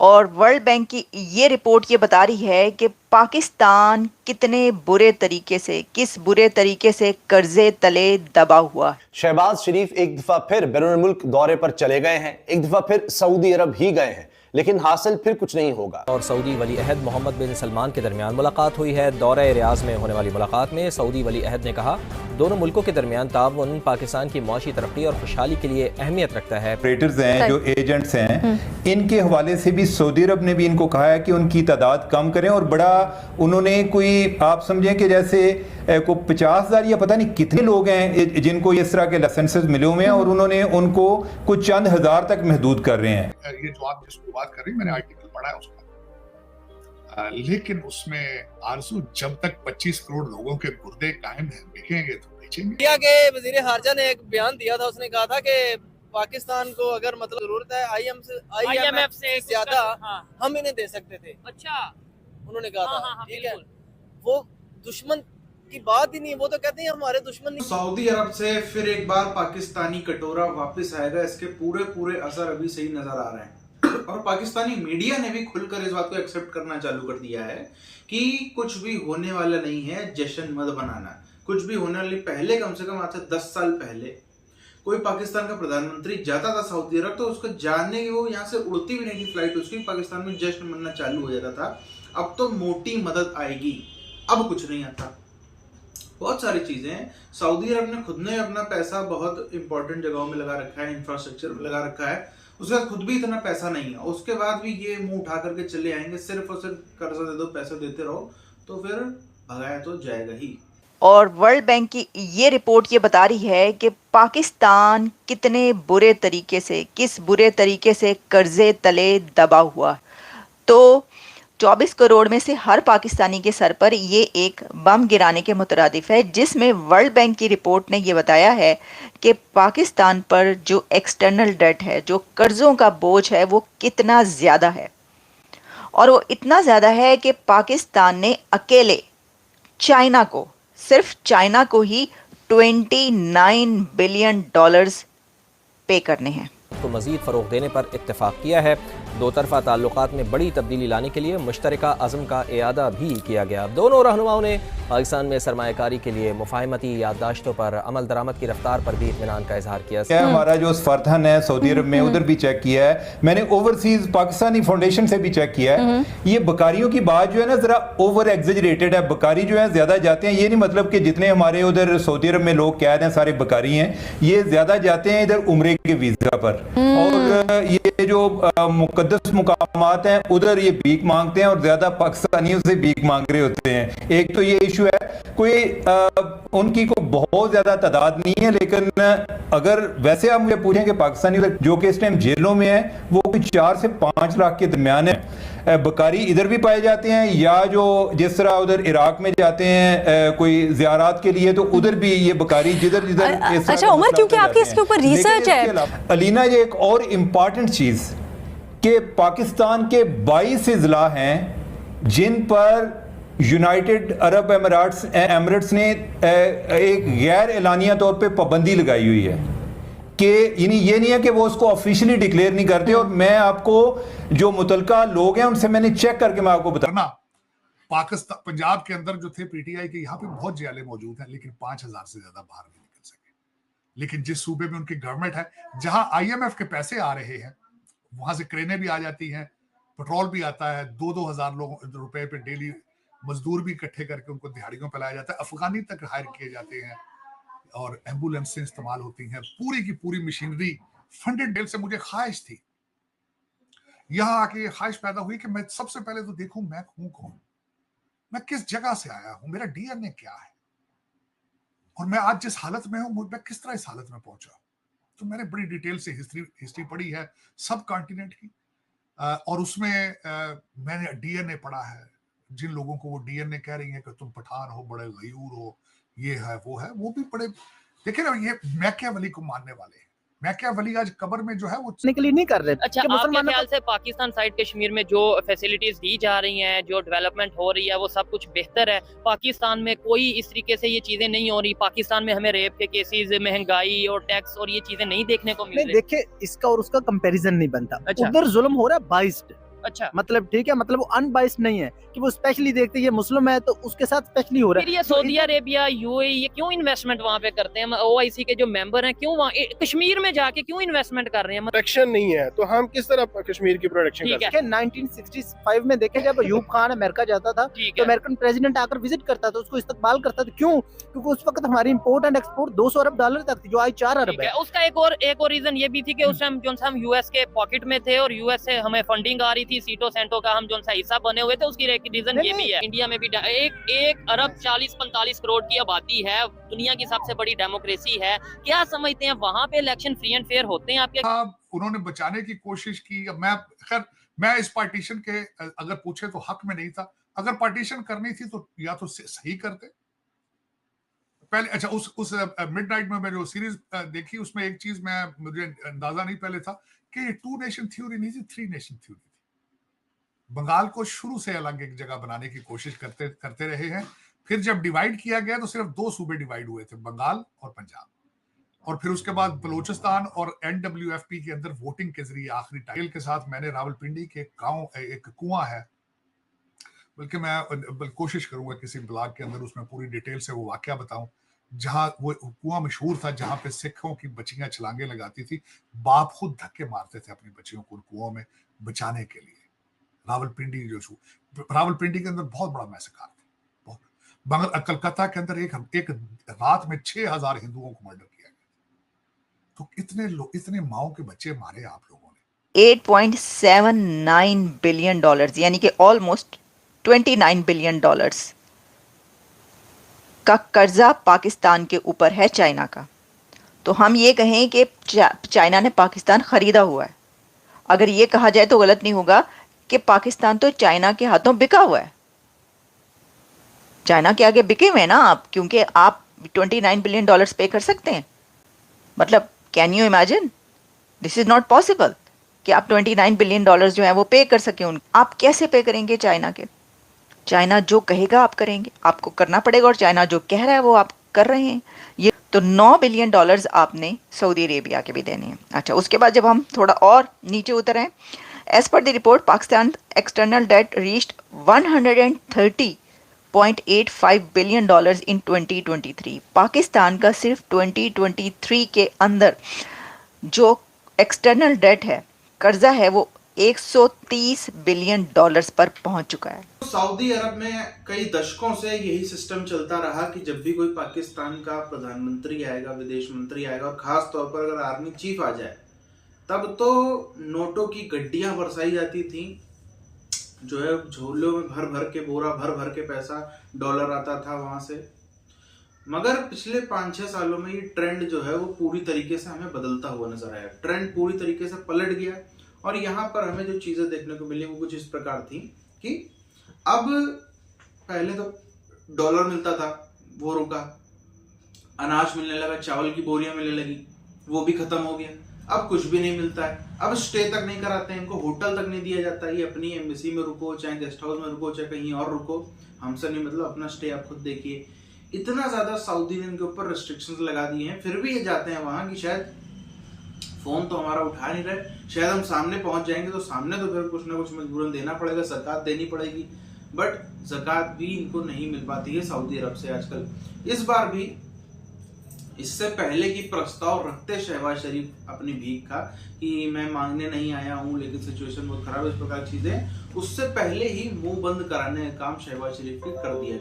और world bank की ये रिपोर्ट ये बता रही है कि पाकिस्तान कितने बुरे तरीके से, किस बुरे तरीके से कर्जे तले दबा हुआ। शहबाज शरीफ एक दफा फिर बैरून मुल्क दौरे पर चले गए हैं, एक दफा फिर सऊदी अरब ही गए हैं, लेकिन हासिल फिर कुछ नहीं होगा। और सऊदी वली अहद मोहम्मद बिन सलमान के दरमियान मुलाकात हुई है। दौरे रियाज में होने वाली मुलाकात में सऊदी वली अहद ने कहा, दोनों मुल्कों के दरमियान ताउन पाकिस्तान की मुआशी तरक्की और खुशहाली के लिए अहमियत रखता है। ऑपरेटर्स हैं, जो एजेंट्स हैं, इनके हवाले से भी सऊदी अरब ने भी इनको कहा है कि उनकी तादाद कम करें। और बड़ा उन्होंने कोई, आप समझें कि जैसे को 50,000 या पता नहीं कितने लोग हैं जिनको इस तरह के लाइसेंसेस मिले हुए हैं, और उन्होंने उनको कुछ चंद हजार तक महदूद कर रहे हैं। ये जो आप जिसको बात कर रही हैं, मैंने आर्टिकल पढ़ा है उसका, लेकिन उसमें आरजू जब तक 25 करोड़ लोगों के गुर्दे कायम हैं, बिकेंगे तो बेचेंगे। इंडिया के वजीर खारजा ने एक बयान दिया था, उसने कहा था कि पाकिस्तान को अगर मतलब जरूरत है IMF से ज्यादा हम इन्हें दे सकते थे। अच्छा, उन्होंने कहा था, ठीक है, वो दुश्मन की बात ही नहीं, वो तो कहते हैं हमारे दुश्मन नहीं। सऊदी अरब से फिर एक बार पाकिस्तानी कटोरा वापस आएगा, इसके पूरे असर अभी सही नजर आ रहे हैं। और पाकिस्तानी मीडिया ने भी खुलकर इस बात को एक्सेप्ट करना चालू कर दिया है कि कुछ भी होने वाला नहीं है, जश्न मत बनाना। कुछ भी होने वाली, पहले कम से कम आज से 10 साल पहले कोई पाकिस्तान का प्रधानमंत्री जाता था सऊदी अरब, तो उसको जाने की, वो यहाँ से उड़ती भी नहीं थी फ्लाइट उसकी, पाकिस्तान में जश्न मनना चालू हो जाता था। अब तो मोटी मदद आएगी, अब कुछ नहीं आता। बहुत सारी चीजें हैं। सऊदी अरब ने खुद ने अपना पैसा बहुत इंपॉर्टेंट जगहों में लगा रखा है, इंफ्रास्ट्रक्चर में लगा रखा है, उसका खुद भी इतना पैसा नहीं है, उसके बाद भी ये मुंह उठा करके चले आएंगे, सिर्फ और सिर्फ कर्जा दे दो, पैसे देते रहो, तो फिर भगाया तो जाएगा ही। और वर्ल्ड बैंक की ये रिपोर्ट ये बता रही है कि पाकिस्तान कितने बुरे तरीके से, किस बुरे तरीके से कर्जे तले दबा हुआ। तो 24 करोड़ में से हर पाकिस्तानी के सर पर ये एक बम गिराने के मुतरादिफ है, जिसमें वर्ल्ड बैंक की रिपोर्ट ने ये बताया है कि पाकिस्तान पर जो एक्सटर्नल डेट है, जो कर्ज़ों का बोझ है, वो कितना ज़्यादा है। और वो इतना ज़्यादा है कि पाकिस्तान ने अकेले चाइना को, सिर्फ चाइना को ही $29 बिलियन पे करने हैं। को मज़ीद फ़रोग़ देने पर इत्तेफाक किया है। दो तरफ़ा ताल्लुक़ात में बड़ी तब्दीली लाने के लिए मुश्तरका अज़्म का इआदा भी किया गया। दोनों रहनुमाओं ने पाकिस्तान में सरमायाकारी के लिए मुफ़ाहमती याददाश्तों पर अमल दरामद की रफ्तार पर भी इत्मीनान का इजहार किया। हमारा जो सफारतखाना है सऊदी अरब में, उधर भी चेक किया है मैंने, ओवरसीज पाकिस्तानी फाउंडेशन से भी चेक किया है। ये बकारियों की बात जो है ना, जरा ओवर एग्जेजरेटेड है। बकारी जो है ज्यादा जाते हैं, ये नहीं मतलब कि जितने हमारे उधर सऊदी अरब में लोग कैद हैं सारे बकारी हैं, ये ज्यादा जाते हैं इधर उम्रे के वीजा पर। और ये जो मुकद्दस मुकामात हैं उधर ये भीख मांगते हैं और ज्यादा पाकिस्तानियों से भीख मांग रहे होते हैं। एक तो ये इशू है, कोई उनकी को बहुत ज्यादा तादाद नहीं है, लेकिन अगर वैसे आप मुझे पूछें कि पाकिस्तानी जो कि इस टाइम जेलों में है वो कोई 4 से 5 लाख के दरमियान है। बकारी इधर भी पाए जाते हैं, या जो जिस तरह उधर इराक में जाते हैं कोई ज़ियारत के लिए, तो उधर भी ये बकारी जिधर जिधर। अच्छा उमर, क्योंकि आपके इसके ऊपर रिसर्च है। अलीना, ये एक और इम्पॉर्टेंट चीज कि पाकिस्तान के 22 अजला हैं जिन पर यूनाइटेड अरब एमिरेट्स ने एक गैर एलानिया तौर पे पाबंदी लगाई हुई है कि ये नहीं है कि वो उसको ऑफिशियली डिक्लेयर नहीं करते। और मैं आपको जो मुतलका लोग हैं उनसे मैंने चेक करके मैं आपको बताना, पाकिस्तान पंजाब के अंदर जो थे पीटीआई के, यहाँ पे बहुत जेलें मौजूद हैं, लेकिन 5,000 से ज्यादा बाहर नहीं निकल सके। लेकिन जिस सूबे में उनकी गवर्नमेंट है, जहां IMF के पैसे आ रहे हैं, वहां से क्रेनें भी आ जाती हैं, पेट्रोल भी आता है, 2-2 हजार रुपए पे डेली मजदूर भी इकट्ठे करके उनको दिहाड़ियों पे लाया जाता है, अफगानी तक हायर किए जाते हैं, और एम्बुलेंस से इस्तेमाल होती हैं, पूरी की पूरी मशीनरी फंडेड। दिल से मुझे ख्वाहिश थी, यहाँ आके ये ख्वाहिश पैदा हुई कि मैं सबसे पहले तो देखूं मैं हूं कौन, मैं किस जगह से आया हूं, मेरा DNA क्या है, और मैं आज जिस हालत में हूं, मैं किस तरह इस हालत में पहुंचा। तो मैंने बड़ी डिटेल से हिस्ट्री पढ़ी है सब कॉन्टिनेंट की, और उसमें मैंने DNA पढ़ा है। जिन लोगों को वो DNA कह रही है कि तुम पठान हो, बड़े गयूर हो, ये है वो भी बड़े, देखिए ना, ये मैकियावेली को मानने वाले हैं। मैकियावेली आज कब्र में जो है वो के लिए नहीं कर रहे। अच्छा, आपके ख्याल से पाकिस्तान साइड कश्मीर में जो फैसिलिटीज दी जा रही हैं, जो डेवलपमेंट हो रही है, वो सब कुछ बेहतर है? पाकिस्तान में कोई इस तरीके से ये चीजें नहीं हो रही? पाकिस्तान में हमें रेप के केसेस, महंगाई और टैक्स और ये चीजें नहीं देखने को मिल रही? देखिए, इसका और उसका कंपैरिजन नहीं बनता। उधर जुल्म हो रहा है 22। अच्छा, मतलब ठीक है, मतलब वो अनबाइस्ड नहीं है कि वो स्पेशली देखते ये मुस्लिम है तो उसके साथ स्पेशली हो रहा फिर है। ये सऊदी अरेबिया, यूएई, ये क्यों इन्वेस्टमेंट वहाँ पे करते हैं? ओआईसी के जो मेंबर हैं क्यों वहाँ कश्मीर में जाके क्यों इन्वेस्टमेंट कर रहे हैं? प्रोटेक्शन नहीं है तो हम किस तरह कश्मीर की प्रोटेक्शन ठीक कर है। 1965 में देखे जब अयूब खान अमेरिका जाता था तो अमेरिकन प्रेसिडेंट आकर विजिट करता था, उसको इस्तकबाल करता था। क्यों? क्योंकि उस वक्त हमारी इंपोर्ट एंड एक्सपोर्ट $200 अरब तक थी, जो आज 4 अरब है। उसका एक और रीजन ये भी थी कि उस टाइम जो हम यूएस के पॉकेट में थे और यूएस से हमें फंडिंग आ रही थी, सीटो सेंटो का हम जो सा हिस्सा बने हुए थे, उसकी एक रीजन ये भी है। इंडिया में भी एक अरब 40-45 करोड़ की आबादी है, दुनिया की सबसे बड़ी डेमोक्रेसी है। क्या समझते हैं वहां पे इलेक्शन फ्री एंड फेयर होते हैं आपके? उन्होंने बचाने की कोशिश की। मैं इस पार्टीशन के अगर पूछे तो हक में नहीं था। अगर पार्टीशन करनी थी तो या तो सही करते पहले। अच्छा, उस मिडनाइट में मैं जो सीरीज देखी उसमें एक चीज मुझे अंदाजा नहीं पहले था कि ये 2 नेशन थ्योरी नहीं थी, 3 नेशन थ्योरी थी। बंगाल को शुरू से अलग एक जगह बनाने की कोशिश करते रहे हैं। फिर जब डिवाइड किया गया तो सिर्फ 2 सूबे डिवाइड हुए थे, बंगाल और पंजाब। और फिर उसके बाद बलूचिस्तान और NWFP के अंदर वोटिंग के जरिए आखिरी टाइल के साथ मैंने रावलपिंडी के एक कुआं है, बल्कि मैं कोशिश करूंगा किसी ब्लॉग के अंदर उसमें पूरी डिटेल से वो वाकया बताऊं, जहां वो कुआं मशहूर था, जहां पे सिखों की बच्चियां छलांगे लगाती थी। बाप खुद धक्के मारते थे अपनी बच्चियों को कुआं में बचाने के लिए। रावलपिंडी रावलपिंडी के अंदर बहुत बड़ा मैसेकर था। कलकत्ता के अंदर एक रात में 6000 हिंदुओं को मर्डर किया गया। तो इतने माओं के बच्चे मारे आप लोगों ने। $8.79 बिलियन, यानी कि ऑलमोस्ट $29 बिलियन का कर्जा पाकिस्तान के ऊपर है चाइना का। तो हम ये कहें कि चाइना ने पाकिस्तान खरीदा हुआ है, अगर ये कहा जाए तो गलत नहीं होगा कि पाकिस्तान तो चाइना के हाथों बिका हुआ है। चाइना के आगे बिके हुए हैं ना आप, क्योंकि आप $29 बिलियन पे कर सकते हैं। मतलब can you imagine, this is not possible कि आप $29 बिलियन जो है वो पे कर सकें। आप कैसे पे करेंगे चाइना के? चाइना जो कहेगा आप करेंगे, आपको करना पड़ेगा, और चाइना जो कह रहा है वो आप कर रहे हैं। ये तो $9 बिलियन आपने सऊदी अरेबिया के भी देने हैं। अच्छा, उसके बाद जब हम थोड़ा और नीचे उतर आए, as per the report Pakistan external debt reached $130.85 billion in 2023। Pakistan का सिर्फ 2023 के अंदर जो एक्सटर्नल डेट है, कर्जा है, वो $130 बिलियन पर पहुंच चुका है। सऊदी अरब में कई दशकों से यही सिस्टम चलता रहा कि जब भी कोई पाकिस्तान का प्रधानमंत्री आएगा, विदेश मंत्री आएगा, और खास तौर पर अगर आर्मी चीफ आ जाए, तब तो नोटों की गड्डियां बरसाई जाती थी। जो है झोलों में भर भर के पैसा, डॉलर आता था वहां से। मगर पिछले 5-6 सालों में ये ट्रेंड जो है वो पूरी तरीके से हमें बदलता हुआ नजर आया। ट्रेंड पूरी तरीके से पलट गया और यहाँ पर हमें जो चीजें देखने को मिली वो कुछ इस प्रकार थी कि अब पहले तो डॉलर मिलता था, वो रुका, अनाज मिलने लगा, चावल की बोरियां मिलने लगी, वो भी खत्म हो गया। अब कुछ भी नहीं मिलता है। अब स्टे तक नहीं कराते हैं, इनको होटल तक नहीं दिया जाता है। ये अपनी एम्बेसी में रुको, चाहे गेस्ट हाउस में रुको, चाहे कहीं और रुको, हमसे नहीं मतलब, अपना स्टे आप खुद देखिए। इतना ज्यादा सऊदी ने इनके ऊपर रिस्ट्रिक्शंस लगा दिए हैं, फिर भी ये जाते हैं वहां कि शायद फोन तो हमारा उठा नहीं रहे, शायद हम सामने पहुंच जाएंगे तो सामने तो फिर कुछ ना कुछ मजबूरन देना पड़ेगा, ज़कात देनी पड़ेगी। बट ज़कात भी इनको नहीं मिल पाती है सऊदी अरब से आजकल। इस बार भी इससे पहले की प्रस्ताव रखते शहबाज शरीफ अपनी भीख का कि मैं मांगने नहीं आया हूं लेकिन सिचुएशन बहुत खराब है, इस प्रकार की चीजें, उससे पहले ही मुंह बंद कराने का काम शहबाज शरीफ के कर दिया गया।